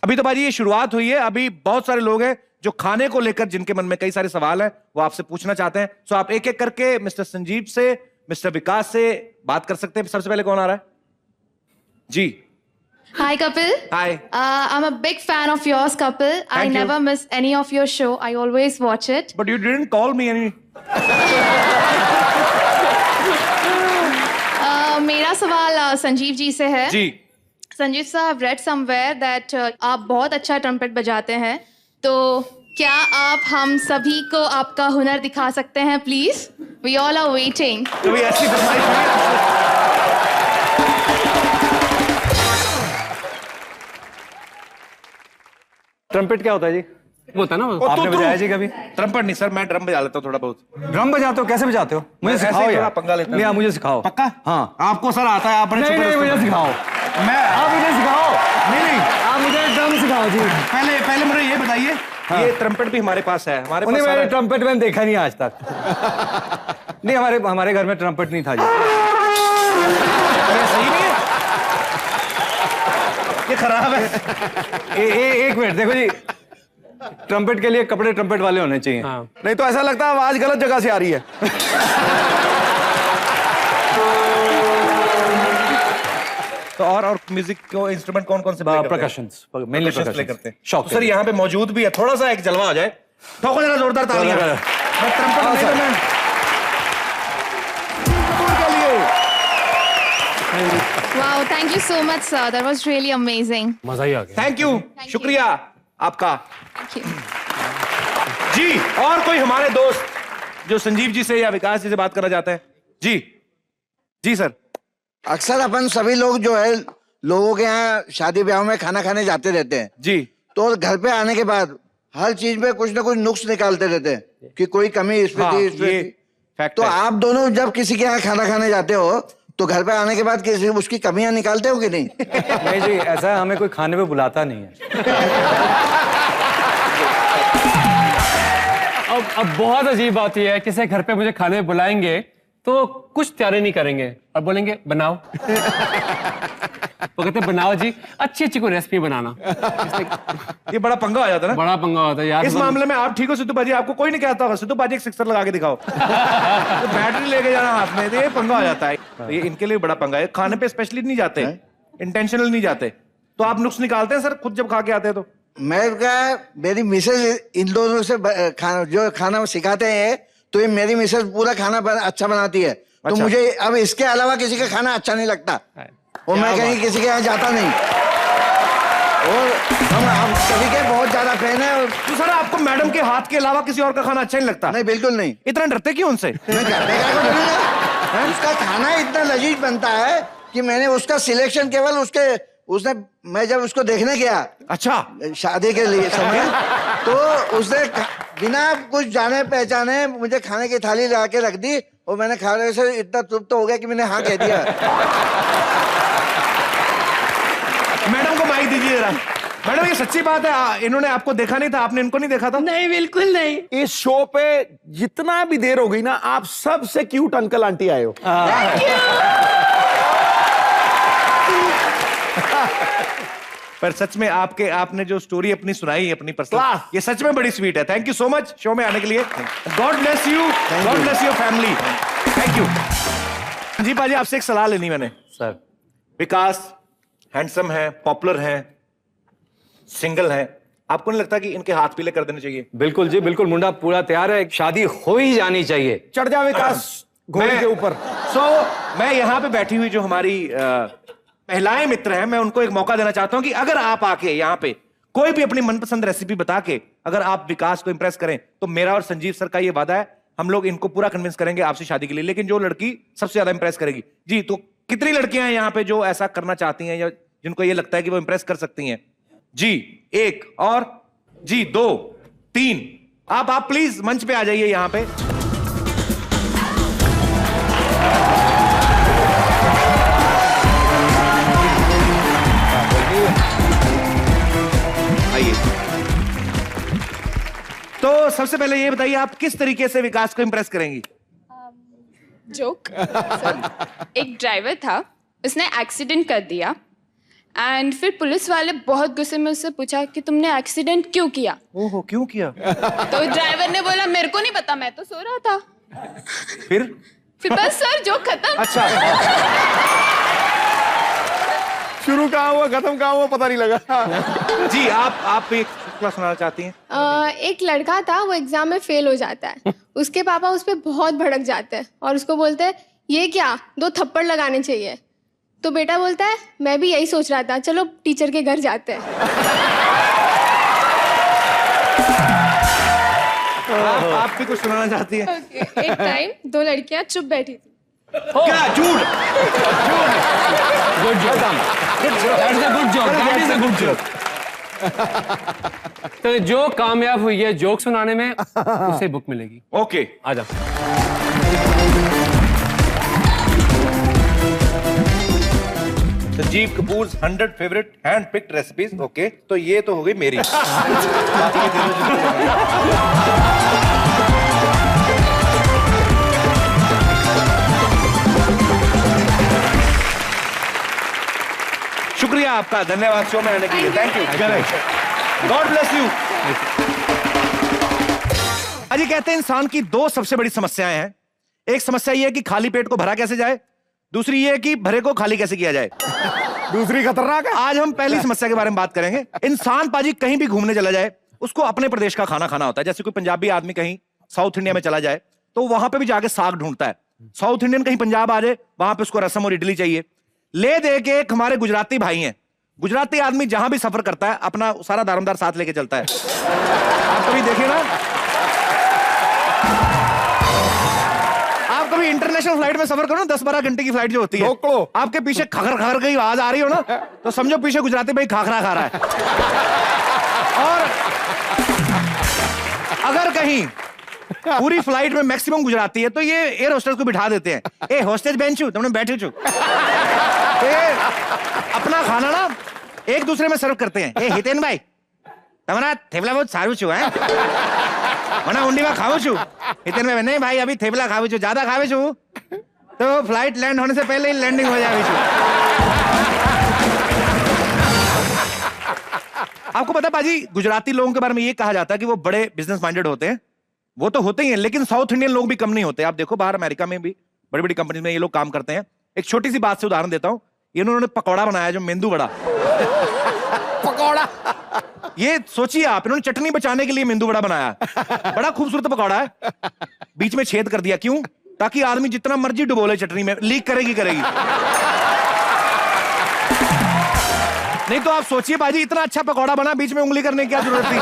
अभी तो बाजी ये शुरुआत हुई है, अभी बहुत सारे लोग हैं जो खाने को लेकर जिनके मन में कई सारे सवाल हैं वो आपसे पूछना चाहते हैं। सो आप एक एक करके मिस्टर संजीव से, मिस्टर विकास से बात कर सकते हैं। सबसे पहले कौन आ रहा है? जी। Hi, Kapil. Hi. I'm a big fan of yours, Kapil. I Thank you. never miss any of your show. I always watch it. But you didn't call me any. मेरा सवाल संजीव जी से है। जी। संजीव साहब, read somewhere that आप बहुत अच्छा trumpet बजाते हैं, तो क्या आप हम सभी को आपका हुनर दिखा सकते हैं please? We all are waiting. कभी ऐसी फरमाइश हुई है? ट्रम्पेट क्या होता है जी? होता है ना वो। आपने बजाया जी कभी? ट्रम्पेट नहीं सर, मैं ड्रम बजा लेता हूँ थोड़ा बहुत। ड्रम बजाते हो? कैसे बजाते हो? मुझे ऐसे ही सिखाओ थोड़ा यार। पंगा लेता हूँ। नहीं, आप मुझे सिखाओ। पक्का? हाँ। आपको सर आता है, आपने नहीं नहीं, मुझे सिखाओ। आप मुझे सिखाओ। नहीं, आप मुझे ड्रम सिखाओ जी। पहले मुझे ये बताइए, ये ट्रम्पेट भी हमारे पास है। हमारे पास मैंने ट्रम्पेट मैंने देखा नहीं आज तक। नहीं, हमारे घर में ट्रम्पेट नहीं था जी। ये सही नहीं है, ये खराब है। एक मिनट देखो जी, ट्रम्पेट के लिए कपड़े ट्रम्पेट वाले होने चाहिए। हाँ। नहीं तो ऐसा लगता है आवाज गलत जगह से आ रही है। तो और म्यूजिक को इंस्ट्रूमेंट कौन कौन से प्ले करते हैं? प्रकशंस, मेनली प्ले प्रकशंस करते हैं। शौक तो सर यहाँ पे मौजूद भी है, थोड़ा सा एक जलवा आ जाए। ठोको जरा जोरदार तालियां। मैं ट्रम्पेट नहीं करना। Wow, thank you so much, sir. That was really amazing. मजा ही आ गया। थैंक यू, शुक्रिया आपका। Thank you. जी, और कोई हमारे दोस्त जो संजीव जी से या विकास जी से बात करना चाहते हैं? जी जी सर। अक्सर अपन सभी लोग जो है लोगों के यहाँ शादी ब्याह में खाना खाने जाते रहते हैं जी। तो घर पे आने के बाद हर चीज में कुछ ना कुछ नुक्स निकालते रहते हैं कि कोई कमी इसमें थी, इसमें ये थी। फैक्ट तो है। आप दोनों जब किसी के यहाँ खाना खाने जाते हो तो घर पे आने के बाद किसी उसकी कमियां निकालते हो कि नहीं? नहीं जी, ऐसा है, हमें कोई खाने पे बुलाता नहीं है। अब बहुत अजीब बात यह है, किसी घर पे मुझे खाने में बुलाएंगे तो कुछ तैयारी नहीं करेंगे और बोलेंगे बनाओ। वो कहते हैं बनाओ जी, अच्छी अच्छी कोई रेसिपी बनाना। ये बड़ा पंगा हो जाता है ना। बड़ा पंगा होता है यार। इस मामले में आप ठीक हो सिद्धू बाजी, आपको कोई नहीं कहता होगा सिद्धू बाजी एक सिक्सर लगा के दिखाओ। तो बैटरी लेके जाना हाथ में, तो ये पंगा हो जाता है। तो ये इनके लिए बड़ा पंगा है। खाने पे स्पेशली नहीं जाते, इंटेंशनल नहीं जाते। तो आप नुक्स निकालते हैं सर खुद जब खा के आते हैं तो? मैं क्या, मेरी मिसेज इन दोनों से जो खाना सिखाते हैं तो ये मेरी मिसेज पूरा खाना अच्छा बनाती है। तो अच्छा। मुझे अब इसके अलावा किसी का खाना अच्छा नहीं लगता और मैं कहीं किसी के यहाँ जाता नहीं। और हम सभी के बहुत ज्यादा फैन है। तो सर आपको मैडम के हाथ के अलावा किसी और का खाना अच्छा नहीं लगता? नहीं, बिल्कुल नहीं। इतना डरते क्यों उनसे? मैं डरने का कुछ नहीं है। उसका खाना इतना लजीज बनता है कि मैंने उसका सिलेक्शन केवल उसने मैं जब उसको देखने गया, अच्छा, शादी के लिए समय, तो उसने बिना कुछ जाने पहचाने मुझे खाने की थाली ला के रख दी और मैंने खाने से इतना तृप्त हो गया कि मैंने हाँ कह दिया। मैडम को माइक दीजिए जरा। मैडम ये सच्ची बात है, इन्होंने आपको देखा नहीं था, आपने इनको नहीं देखा था? नहीं, बिल्कुल नहीं। इस शो पे जितना भी देर हो गई ना, आप सबसे क्यूट अंकल आंटी आए हो। पर सच में आपने जो स्टोरी अपनी सुनाई, अपनी पर्सनल, ये सच में बड़ी स्वीट है। Thank you so much show में आने के लिए। God bless you, god bless your family. Thank you. जी पाजी, आपसे एक सलाह लेनी मैंने। सर, विकास हैंडसम है, पॉपुलर है, सिंगल है, आपको नहीं लगता कि इनके हाथ पीले कर देने चाहिए? बिल्कुल जी, बिल्कुल। मुंडा पूरा तैयार है, शादी हो ही जानी चाहिए। चढ़ जा विकास घोड़े के ऊपर। मैं यहाँ पे बैठी हुई जो हमारी महिलाएं मित्र हैं, मैं उनको एक मौका देना चाहता हूं कि अगर आप आके यहाँ पे कोई भी अपनी मनपसंद रेसिपी बता के अगर आप विकास को इंप्रेस करें तो मेरा और संजीव सर का ये वादा है, हम लोग इनको पूरा कन्विंस करेंगे आपसे शादी के लिए। लेकिन जो लड़की सबसे ज्यादा इंप्रेस करेगी जी, तो कितनी लड़कियां हैं यहाँ पे जो ऐसा करना चाहती हैं या जिनको ये लगता है कि वो इंप्रेस कर सकती हैं? जी 1 और जी 2 3। आप प्लीज मंच पे आ जाइए यहाँ पे। आइए। तो सबसे पहले ये बताइए, आप किस तरीके से विकास को इंप्रेस करेंगी? जोक। एक ड्राइवर था, उसने एक्सीडेंट कर दिया एंड फिर पुलिस वाले बहुत गुस्से में उससे पूछा कि तुमने एक्सीडेंट क्यों किया? ओहो, क्यों किया? तो ड्राइवर ने बोला मेरे को नहीं पता, मैं तो सो रहा था। फिर बस सर जोक खत्म। अच्छा, शुरू कहाँ हुआ खत्म कहाँ हुआ पता नहीं लगा। जी आप एक चुटकुला सुनाना चाहती हैं? एक लड़का था, वो एग्जाम में फेल हो जाता है। उसके पापा उस पर बहुत भड़क जाते हैं और उसको बोलते हैं ये क्या, 2 थप्पड़ लगाने चाहिए। तो बेटा बोलता है मैं भी यही सोच रहा था, चलो टीचर के घर जाते हैं। आप भी कुछ सुनाना चाहती हैं? एक टाइम 2 लड़कियां चुप बैठी थी। क्या झूठ? Good job, that is a good job, that is a good job. तो जो कामयाब हुई है जोक सुनाने में, उसे बुक मिलेगी। ओके, आ जा। Sanjeev Kapoor 100 favourite hand picked recipes. Okay, तो ये तो हो गई मेरी। बाकी के दे दो। शुक्रिया आपका, धन्यवाद शो में आने के लिए। Thank you, god bless you. अजी कहते हैं इंसान की 2 सबसे बड़ी समस्याएं हैं। एक समस्या ये है कि खाली पेट को भरा कैसे जाए, दूसरी ये है कि भरे को खाली कैसे किया जाए। दूसरी खतरनाक है। आज हम पहली समस्या के बारे में बात करेंगे। इंसान पाजी कहीं भी घूमने चला जाए, उसको अपने प्रदेश का खाना खाना होता है। जैसे कोई पंजाबी आदमी कहीं साउथ इंडिया में चला जाए तो वहां पे भी जाके साग ढूंढता है। साउथ इंडियन कहीं पंजाब आ जाए, वहां पे उसको रसम और इडली चाहिए। ले दे के एक हमारे गुजराती भाई हैं। गुजराती आदमी जहां भी सफर करता है अपना सारा दारोमदार साथ लेके चलता है। आप कभी देखिए ना, आप कभी इंटरनेशनल फ्लाइट में सफर करो ना, 10-12 घंटे की फ्लाइट जो होती है, आपके पीछे खखर खखर की आवाज आ रही हो ना, तो समझो पीछे गुजराती भाई खाखरा खा रहा है। और अगर कहीं पूरी फ्लाइट में मैक्सिमम गुजराती है तो ये एयर होस्टेस को बिठा देते हैं। ए होस्टेस बेंचू, तुमने बैठे छू। अपना खाना ना एक दूसरे में सर्व करते हैं। ए हितेन भाई, तुम्हारा थेपला बहुत सारू छू है, मना उंडी में खाऊ छू। हितेन भाई, नहीं भाई अभी थेपला खाऊ छू, ज्यादा खावे छू तो फ्लाइट लैंड होने से पहले ही लैंडिंग हो जाए छू। आपको पता पाजी, गुजराती लोगों के बारे में ये कहा जाता है कि वो बड़े बिजनेस माइंडेड होते हैं। वो तो होते ही हैं, लेकिन साउथ इंडियन लोग भी कम नहीं होते। आप देखो बाहर अमेरिका में भी बड़ी बड़ी कंपनी में ये लोग काम करते हैं। एक छोटी सी बात से उदाहरण देता हूं। इन्होंने पकौड़ा बनाया, जो मेंदू वड़ा। पकौड़ा, ये सोचिए आप, इन्होंने चटनी बचाने के लिए मेंदू वड़ा बनाया। बड़ा खूबसूरत पकौड़ा है, बीच में छेद कर दिया। क्यों? ताकि आदमी जितना मर्जी डुबोले चटनी में, लीक करेगी करेगी। नहीं तो आप सोचिए बाजी, इतना अच्छा पकौड़ा बना, बीच में उंगली करने की क्या जरूरत थी?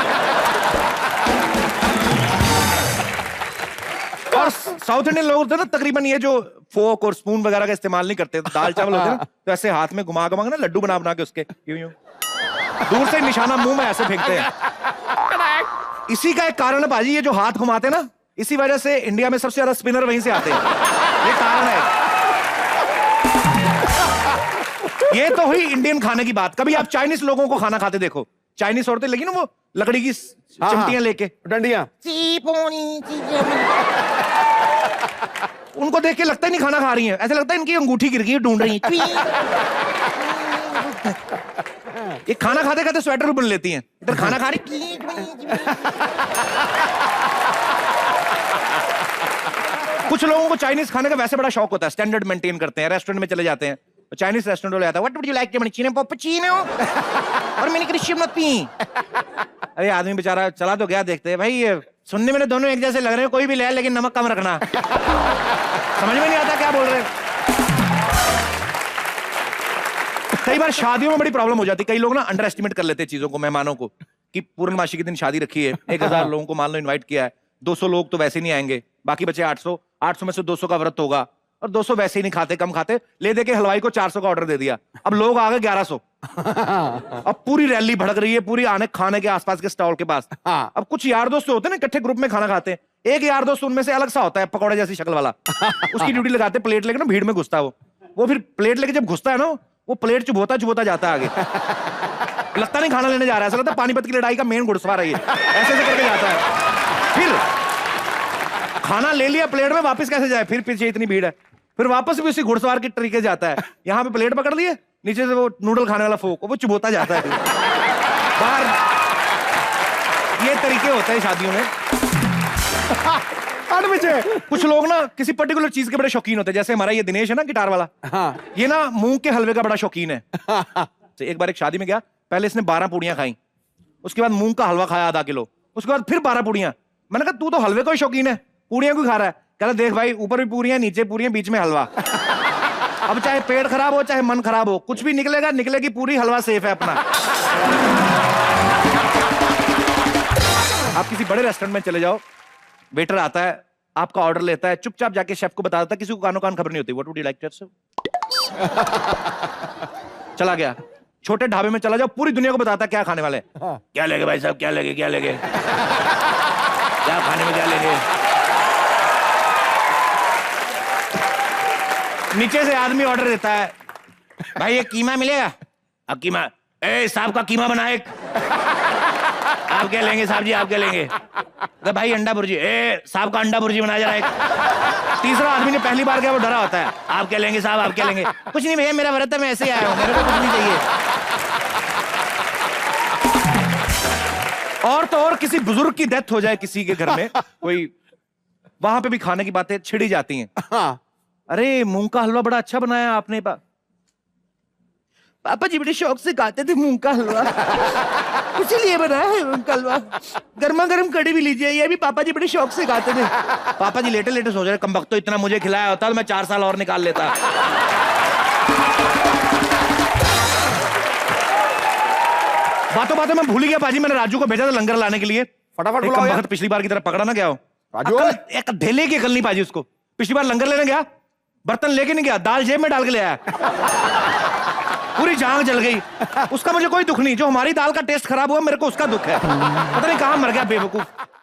और साउथ इंडियन लोग होते हैं ना, तकरीबन ये जो फोक और स्पून वगैरह का इस्तेमाल नहीं करते, दाल चावल होते हैं ना, तो ऐसे हाथ में घुमा घुमा ना लड्डू बना बना के उसके यूं यूं दूर से निशाना मुंह में ऐसे फेंकते हैं। इसी का एक कारण है बाजी, ये जो हाथ घुमाते हैं ना, इसी वजह से इंडिया में सबसे ज्यादा स्पिनर वहीं से आते हैं। ये कारण है। ये तो हुई इंडियन खाने की बात। कभी आप चाइनीज लोगों को खाना खाते देखो, चाइनीज औरतें लगी ना वो लकड़ी की चिमटियां लेके, डंडियां, उनको देख के लगता ही नहीं खाना खा रही हैं, ऐसा लगता है इनकी अंगूठी गिर गई, ढूंढ रही हैं। ये खाना खाते खाते स्वेटर भी बुन लेती हैं, इधर खाना खा रही। कुछ लोगों को चाइनीज खाने का वैसे बड़ा शौक होता है, स्टैंडर्ड मेंटेन करते हैं, रेस्टोरेंट में चले जाते हैं, तो चाइनीज रेस्टोरेंट वाले आता है, what would you like cappuccino पप्पुचिनो और मिनी क्रिस्चियन। अरे आदमी बेचारा चला तो गया, देखते हैं भाई ये सुनने में दोनों एक जैसे लग रहे हैं, कोई भी ले लेकिन नमक कम रखना। समझ में नहीं आता क्या बोल रहे हैं। कई बार शादियों में बड़ी प्रॉब्लम हो जाती है। कई लोग ना अंडर एस्टिमेट कर लेते हैं चीजों को, मेहमानों को, कि पूर्णमासी के दिन शादी रखी है, 1000 लोगों को मान लो इन्वाइट किया है, 200 लोग तो वैसे नहीं आएंगे, बाकी बचे 800 में से 200 का व्रत होगा, और 200 वैसे ही नहीं खाते, कम खाते, ले दे के हलवाई को 400 का ऑर्डर दे दिया। अब लोग आ गए 1100। अब पूरी रैली भड़क रही है, पूरी आने खाने के आसपास के स्टॉल के पास। अब कुछ यार दोस्त होते हैं ना, इकट्ठे ग्रुप में खाना खाते हैं, एक यार दोस्त उनमें से अलग सा होता है, पकौड़े जैसी शक्ल वाला। उसकी ड्यूटी लगाते, प्लेट लेके ना भीड़ में घुसता है वो फिर प्लेट लेके जब घुसता है ना, वो प्लेट चुभोता चुभोता जाता है आगे। लगता नहीं खाना लेने जा रहा है, ऐसा लगता है पानीपत की लड़ाई का मेन घुड़सवार है ये, ऐसे करके जाता है। फिर खाना ले लिया प्लेट में, वापस कैसे जाए, फिर पीछे इतनी भीड़ है, फिर वापस भी उसी घुड़सवार के तरीके जाता है। यहाँ पे प्लेट पकड़ लिए, नीचे से वो नूडल खाने वाला फोक, वो चुभोता जाता है बाहर। ये तरीके होते हैं शादियों में। 8 बजे कुछ लोग ना किसी पर्टिकुलर चीज के बड़े शौकीन होते हैं, जैसे हमारा ये दिनेश है ना गिटार वाला, हाँ। ये ना मूंग के हलवे का बड़ा शौकीन है। तो एक बार एक शादी में गया, पहले इसने 12 पूड़ियां खाई, उसके बाद मूंग का हलवा खाया आधा किलो, उसके बाद फिर 12 पूड़ियां। मैंने कहा तू तो हलवे का ही शौकीन है, पूड़ियां क्यों खा रहा है? कहता देख भाई, ऊपर भी पूड़ियां, नीचे पूड़ियां, बीच में हलवा। अब चाहे पेट खराब हो चाहे मन खराब हो, कुछ भी निकलेगा, निकलेगी पूरी, हलवा सेफ है अपना। आप किसी बड़े रेस्टोरेंट में चले जाओ, वेटर आता है, आपका ऑर्डर लेता है, चुपचाप जाके शेफ को बता देता है, किसी को कानो कान खबर नहीं होती। What would you like to serve? चला गया। छोटे ढाबे में चला जाओ, पूरी दुनिया को बताता है क्या खाने वाले हैं। क्या लेंगे भाई साहब, क्या लेंगे, क्या लेंगे, क्या खाने में क्या लेंगे। नीचे से आदमी ऑर्डर देता है, भाई ये कीमा मिलेगा? अब कीमा, ए साहब का कीमा बना एक। आप क्या लेंगे साहब जी, आप क्या लेंगे? तो भाई अंडा भुर्जी, ए साहब का अंडा भुर्जी बना जरा एक। तीसरा आदमी ने पहली बार गया, वो डरा होता है, आप क्या लेंगे साहब, आप क्या लेंगे? कुछ नहीं भैया, मेरा व्रत है, मैं ऐसे ही आया हूं, मेरे को कुछ नहीं चाहिए। और तो और किसी बुजुर्ग की डेथ हो जाए किसी के घर में, कोई, वहां पे भी खाने की बातें छिड़ी जाती हैं। हाँ। अरे मूंग का हलवा बड़ा अच्छा बनाया आपने। पापा जी बड़े शौक से खाते थे मूंग का हलवा, इसीलिए बनाया है मूंग का हलवा। गर्मा गर्म कड़ी भी लीजिए, ये भी पापा जी बड़े शौक से खाते थे। पापा जी लेटे लेटे सोच रहे, कमबख्त तो इतना मुझे खिलाया होता तो मैं 4 साल और निकाल लेता। बातों बातों में भूल गया पाजी, मैंने राजू को भेजा था लंगर लाने के लिए। फटाफट एक बुलाओ यार। कमबख्त पिछली बार की तरह पकड़ा ना गया हो। राजू एक ढेले की अकल नहीं पाजी उसको। पिछली बार लंगर लेने गया, बर्तन लेके नहीं गया, दाल जेब में डाल के ले आया। पूरी जांग जल गई। उसका मुझे कोई दुख नहीं, जो हमारी दाल का टेस्ट खराब हुआ मेरे को उसका दुख है। पता नहीं कहां मर गया बेवकूफ।